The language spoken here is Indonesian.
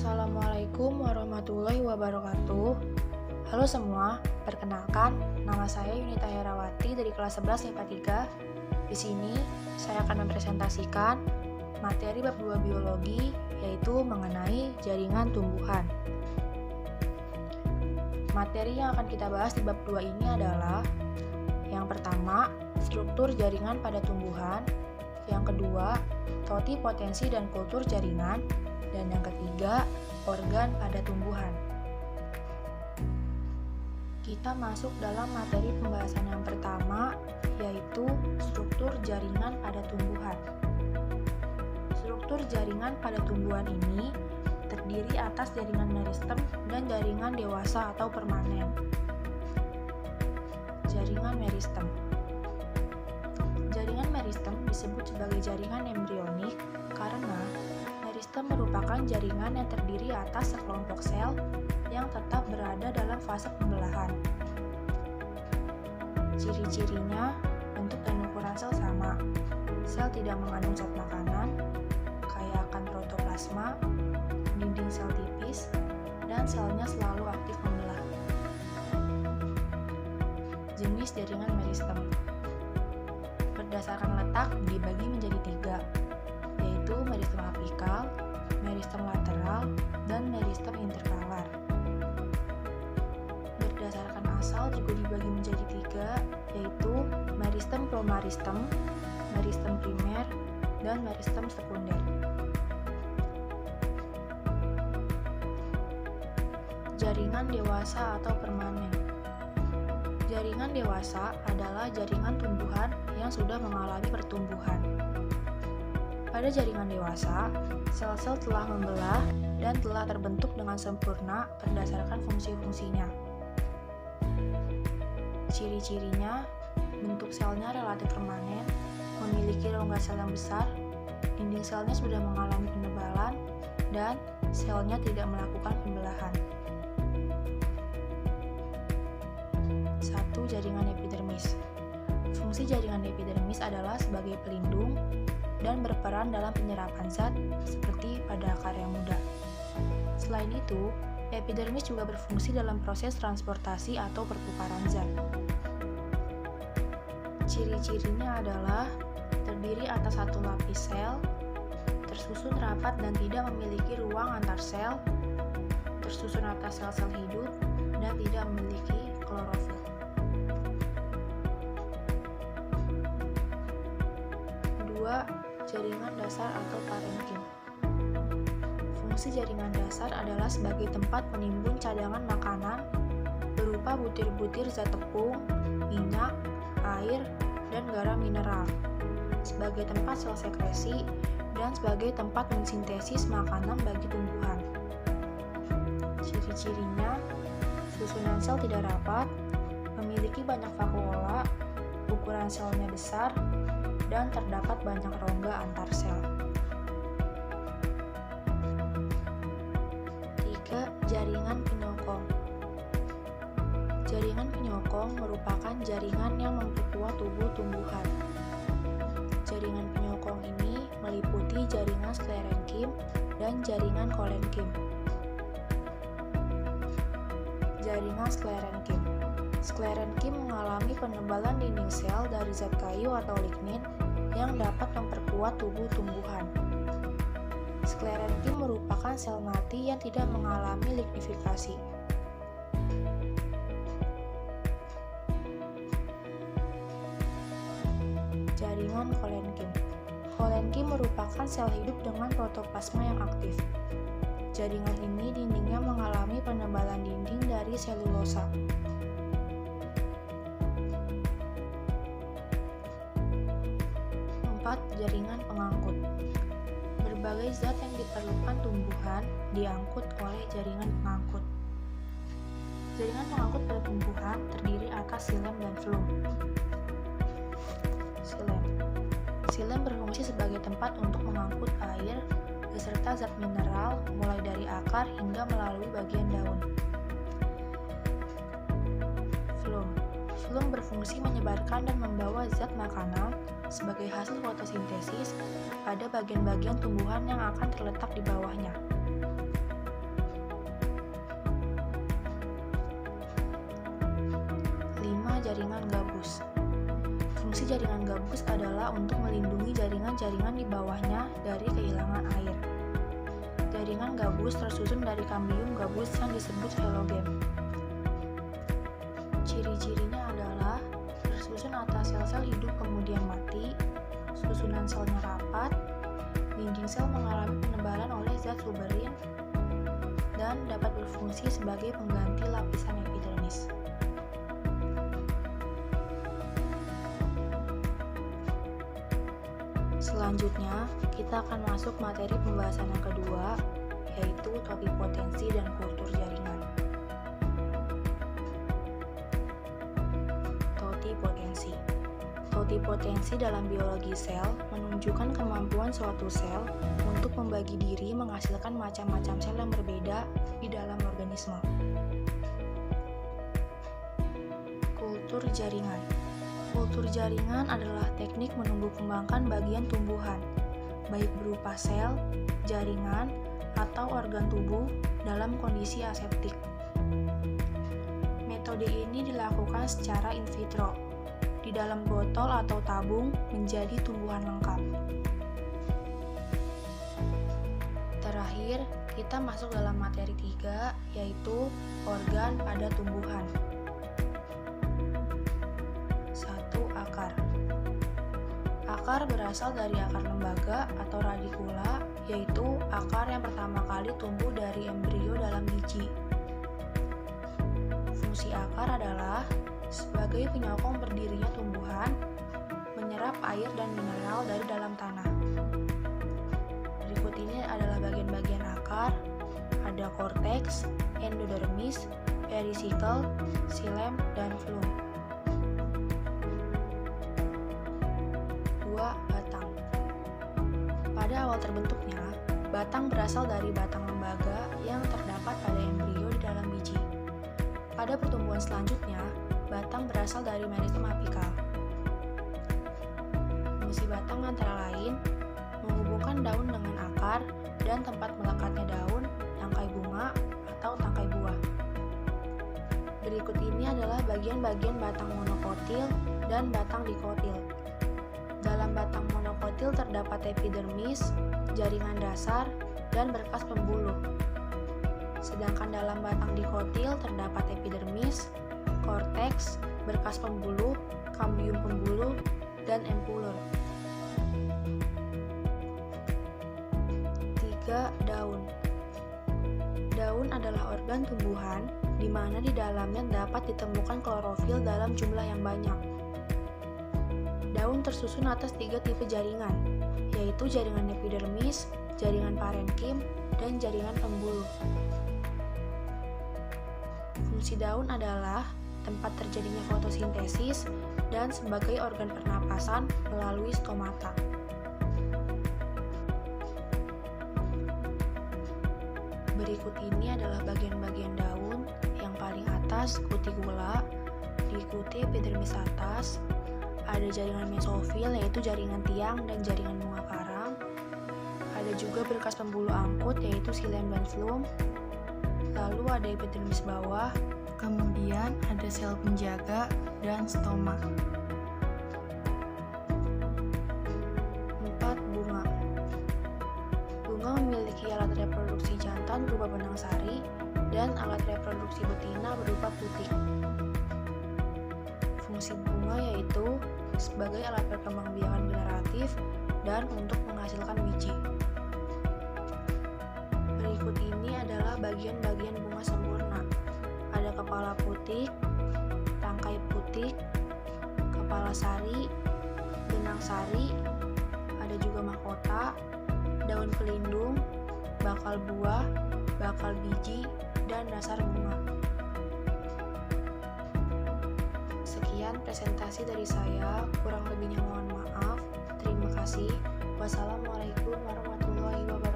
Assalamualaikum warahmatullahi wabarakatuh. Halo semua, perkenalkan, nama saya Yunita Herawati dari kelas 11 IPA 3. Di sini, saya akan mempresentasikan materi bab 2 biologi, yaitu mengenai jaringan tumbuhan. Materi yang akan kita bahas di bab 2 ini adalah yang pertama, struktur jaringan pada tumbuhan, yang kedua, totipotensi dan kultur jaringan, dan yang ketiga, organ pada tumbuhan. Kita masuk dalam materi pembahasan yang pertama, yaitu struktur jaringan pada tumbuhan. Struktur jaringan pada tumbuhan ini terdiri atas jaringan meristem dan jaringan dewasa atau permanen. Jaringan meristem. Jaringan meristem disebut sebagai jaringan embrionik karena meristem merupakan jaringan yang terdiri atas sekelompok sel yang tetap berada dalam fase pembelahan. Ciri-cirinya, bentuk dan ukuran sel sama. Sel tidak mengandung zat makanan, kaya akan protoplasma, dinding sel tipis, dan selnya selalu aktif membelah. Jenis jaringan meristem. Berdasarkan letak dibagi menjadi 3, yaitu meristem apikal, meristem lateral, dan meristem interkalar. Berdasarkan asal juga dibagi menjadi 3, yaitu meristem promaristem, meristem primer, dan meristem sekunder. Jaringan dewasa atau permanen. Jaringan dewasa adalah jaringan tumbuhan yang sudah mengalami pertumbuhan. Pada jaringan dewasa, sel-sel telah membelah dan telah terbentuk dengan sempurna berdasarkan fungsi-fungsinya. Ciri-cirinya, bentuk selnya relatif permanen, memiliki rongga sel yang besar, dinding selnya sudah mengalami penebalan, dan selnya tidak melakukan pembelahan. 1. Jaringan epidermis. Fungsi jaringan epidermis adalah sebagai pelindung dan berperan dalam penyerapan zat seperti pada akar yang muda. Selain itu, epidermis juga berfungsi dalam proses transportasi atau pertukaran zat. Ciri-cirinya adalah terdiri atas satu lapis sel, tersusun rapat dan tidak memiliki ruang antar sel, tersusun atas sel-sel hidup, dan tidak memiliki klorofil. 2. Jaringan dasar atau parenkim. Fungsi jaringan dasar adalah sebagai tempat penimbun cadangan makanan berupa butir-butir zat tepung, minyak, air, dan garam mineral, sebagai tempat sel sekresi, dan sebagai tempat mensintesis makanan bagi tumbuhan. Ciri-cirinya, susunan sel tidak rapat, memiliki banyak vakuola, ukuran selnya besar, dan terdapat banyak rongga antar sel. 3. Jaringan penyokong. Jaringan penyokong merupakan jaringan yang memperkuat tubuh tumbuhan. Jaringan penyokong ini meliputi jaringan sklerenkim dan jaringan kolenkim. Jaringan sklerenkim. Sklerenkim mengalami penebalan dinding sel dari zat kayu atau lignin yang dapat memperkuat tubuh tumbuhan. Sklerenkim merupakan sel mati yang tidak mengalami lignifikasi. Jaringan kolenkim. Kolenkim merupakan sel hidup dengan protoplasma yang aktif. Jaringan ini dindingnya mengalami penebalan dinding dari selulosa. 4. Jaringan pengangkut. Berbagai zat yang diperlukan tumbuhan diangkut oleh jaringan pengangkut. Jaringan pengangkut pada tumbuhan terdiri atas xilem dan flum. Xilem. Xilem berfungsi sebagai tempat untuk mengangkut air beserta zat mineral mulai dari akar hingga melalui bagian daun. Flum. Flum berfungsi menyebarkan dan membawa zat makanan sebagai hasil fotosintesis pada bagian-bagian tumbuhan yang akan terletak di bawahnya. gabus adalah untuk melindungi jaringan-jaringan di bawahnya dari kehilangan air. Jaringan gabus tersusun dari kambium gabus yang disebut velogem. Ciri-cirinya adalah tersusun atas sel-sel hidup kemudian mati, susunan selnya rapat, dinding sel mengalami penebalan oleh zat suberin, dan dapat berfungsi sebagai pengganti lapisan epidermis. Selanjutnya, kita akan masuk materi pembahasan yang kedua, yaitu totipotensi dan kultur jaringan. Totipotensi. Totipotensi dalam biologi sel menunjukkan kemampuan suatu sel untuk membagi diri menghasilkan macam-macam sel yang berbeda di dalam organisme. Kultur jaringan. Kultur jaringan adalah teknik menumbuh kembangkan bagian tumbuhan, baik berupa sel, jaringan, atau organ tubuh dalam kondisi aseptik. Metode ini dilakukan secara in vitro, di dalam botol atau tabung menjadi tumbuhan lengkap. Terakhir, kita masuk dalam materi 3, yaitu organ pada tumbuhan. 1. Akar. Akar berasal dari akar lembaga atau radikula, yaitu akar yang pertama kali tumbuh dari embrio dalam biji. Fungsi akar adalah sebagai penyokong berdirinya tumbuhan, menyerap air dan mineral dari dalam tanah. Berikut ini adalah bagian-bagian akar, ada korteks, endodermis, perisikel, xilem, dan flum. 2. Batang. Pada awal terbentuknya, batang berasal dari batang lembaga yang terdapat pada embrio di dalam biji. Pada pertumbuhan selanjutnya, batang berasal dari meritem apikal. Fungsi batang antara lain menghubungkan daun dengan akar dan tempat melekatnya daun, tangkai bunga, atau tangkai buah. Berikut ini adalah bagian-bagian batang monokotil dan batang dikotil. Dalam batang monokotil terdapat epidermis, jaringan dasar, dan berkas pembuluh. Sedangkan dalam batang dikotil terdapat epidermis, korteks, berkas pembuluh, kambium pembuluh, dan empulur. 3. Daun. Daun adalah organ tumbuhan di mana di dalamnya dapat ditemukan klorofil dalam jumlah yang banyak. Daun tersusun atas 3 tipe jaringan, yaitu jaringan epidermis, jaringan parenkim, dan jaringan pembuluh. Fungsi daun adalah tempat terjadinya fotosintesis dan sebagai organ pernapasan melalui stomata. Berikut ini adalah bagian-bagian daun. Yang paling atas kutikula, diikuti epidermis atas, ada jaringan mesofil yaitu jaringan tiang dan jaringan bunga karang. Ada juga berkas pembuluh angkut yaitu xilem dan flum. Lalu ada epidermis bawah, kemudian ada sel penjaga dan stoma. 4. Bunga. Bunga memiliki alat reproduksi jantan berupa benang sari dan alat reproduksi betina berupa putik. Fungsi bunga yaitu sebagai alat perkembangbiakan generatif dan untuk menghasilkan biji. Berikut ini adalah bagian-bagian bunga sempurna. Ada kepala putik, tangkai putik, kepala sari, benang sari, ada juga mahkota, daun pelindung, bakal buah, bakal biji, dan dasar bunga. Sekian presentasi dari saya, kurang lebihnya mohon maaf. Terima kasih. Wassalamualaikum warahmatullahi wabarakatuh.